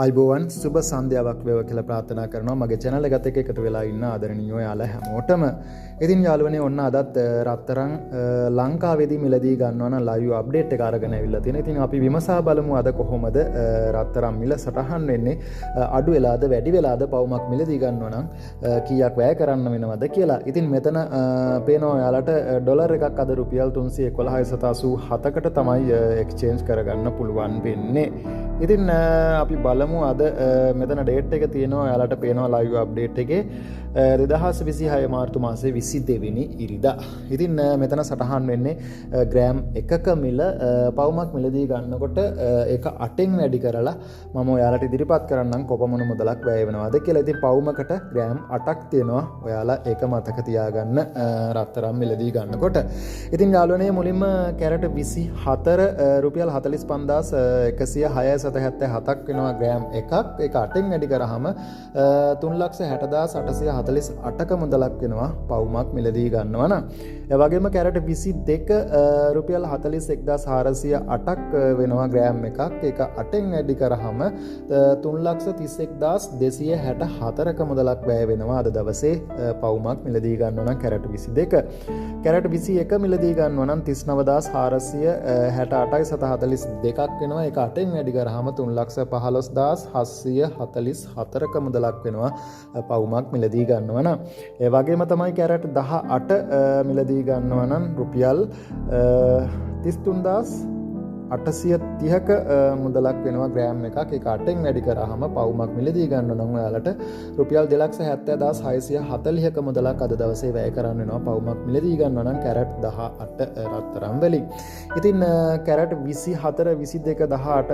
අයිබෝවන් සුබ සන්ධ්‍යාවක් වේවා කියලා ප්‍රාර්ථනා කරනවා මගේ channel එකත් එක්ක එකතු වෙලා ඉන්න ආදරණීය යාළුවා හැමෝටම. ඉතින් යාළුවනේ ඔන්න අදත් රත්තරන් ලංකාවේදී මිලදී ගන්නවා නම් live update එක අරගෙන ඇවිල්ලා තියෙනවා. ඉතින් අපි විමසා බලමු අද කොහොමද රත්තරන් මිල සටහන් වෙන්නේ, අඩු වෙලාද වැඩි වෙලාද, පවුමක් මිලදී ගන්නවා නම් කීයක් වැය කරන්න වෙනවද කියලා. ඉතින් මෙතන පේනවා යාළුවට ඩොලර් එකක් අද රුපියල් 311.87කට තමයි exchange කරගන්න පුළුවන් වෙන්නේ. ඉතින් අපි බලමු අද මෙතන ඩේට් එක තියෙනවා ඔයාලට පේනවා ලයිව් අප්ඩේට් එකේ 2026 මාර්තු මාසේ 22 වෙනි ඉරිදා. ඉතින් මෙතන සටහන් වෙන්නේ ග්‍රෑම් එකක මිල පවුමක් මිලදී ගන්නකොට ඒක 8න් වැඩි කරලා මම ඔයාලට ඉදිරිපත් කරන්නම් කොපමණ මුදලක් වැය වෙනවද කියලා. ඉතින් පවුමකට ග්‍රෑම් 8ක් තියෙනවා. ඔයාලා ඒක මතක තියාගන්න රත්තරන් මිලදී ගන්නකොට. ඉතින් යාළුවනේ මුලින්ම කැරට් 24 රුපියල් 45106.77ක් වෙනවා ග්‍රෑම් එකක්. ඒක 8න් වැඩි කරාම 3,60,848ක මුදලක් වෙනවා පවුමක් මිලදී ගන්නවා නම්. ඒ වගේම කැරට් 22 රුපියල් 41,408ක් වෙනවා ග්‍රෑම් එකක්. ඒක 8න් වැඩි කරාම 3,31,264ක මුදලක් වැය වෙනවා අද දවසේ පවුමක් මිලදී ගන්නවා නම් කැරට් 22. කැරට් 21 මිලදී ගන්නවා නම් 39,468.42ක් වෙනවා. ඒක 8න් වැඩි කරාම 3,15,744ක මුදලක් වෙනවා පවුමක් මිලදී ගන්නවා නම්. ඒ වගේම තමයි කැරට් 18 මිලදී ගන්නවා නම් රුපියල් 33,830ක මුදලක් වෙනවා ග්‍රෑම් එකක්. ඒක 8න් වැඩි කරාම පවුමක් මිලදී ගන්නවා නම් ඔයාලට රුපියල් 2,70,640ක මුදලක් අද දවසේ වැය කරන්න වෙනවා පවුමක් මිලදී ගන්නවා නම් කැරට් 18 රත්තරන් වලින්. ඉතින් කැරට් 24 22 18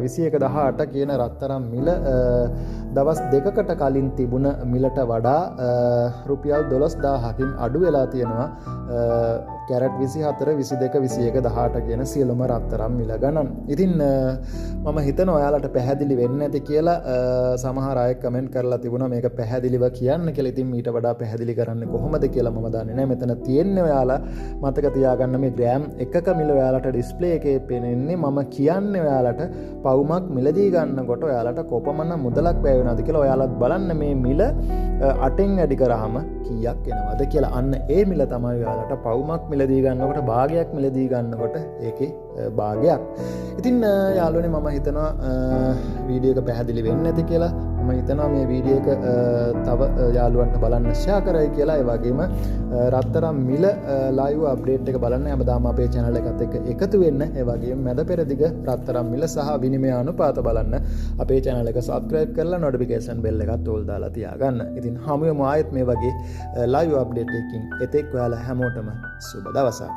21 18 කියන රත්තරන් මිල දවස් දෙකකට කලින් තිබුණ මිලට වඩා රුපියල් 12,000කින් අඩු වෙලා තියෙනවා කැරට් 24 22 21 18 කියන සියලුම රත්තරන් මිල ගණන්. ඉතින් මම හිතනවා ඔයාලට පැහැදිලි වෙන්නේ නැති කියලා සමහර අය කමෙන්ට් කරලා තිබුණා මේක පැහැදිලිව කියන්න කියලා. ඉතින් ඊට වඩා පැහැදිලි කරන්නේ කොහොමද කියලා මම දන්නේ නැහැ. මෙතන තියෙන්නේ ඔයාලා මතක තියාගන්න මේ ග්‍රෑම් එකක මිල ඔයාලට ඩිස්ප්ලේ එකේ පෙනෙන්නේ. මම කියන්නේ ඔයාලට පවුමක් මිලදී ගන්නකොට ඔයාලට කොපමණ මුදලක් වැය වෙනවද කියලා. ඔයාලත් බලන්න මේ මිල 8න් වැඩි කරාම කීයක් එනවද කියලා. අන්න ඒ මිල තමයි ඔයාලට පවුමක් මිලදී ගන්නකොට භාගයක් මිලදී ගන්නකොට ඒකේ භාගයක්. ඉතින් යාළුවනේ මම හිතනවා වීඩියෝ එක පැහැදිලි වෙන්නේ නැති කියලා. මම හිතනවා මේ වීඩියෝ එක තව යාළුවන්ට බලන්න ෂෙයා කරයි කියලා. ඒ වගේම රත්තරන් මිල ලයිව් අප්ඩේට් එක බලන්න හැමදාම අපේ channel එකත් එක්ක එකතු වෙන්න. ඒ වගේම මැද පෙරදිග රත්තරන් මිල සහ විනිමය අනුපාත බලන්න අපේ channel එක subscribe කරලා notification bell එකත් ඕල් දාලා තියාගන්න. ඉතින් හමු වෙමු ආයෙත් මේ වගේ ලයිව් අප්ඩේට් එකකින්. එතෙක් ඔයාලා හැමෝටම සුබ දවසක්.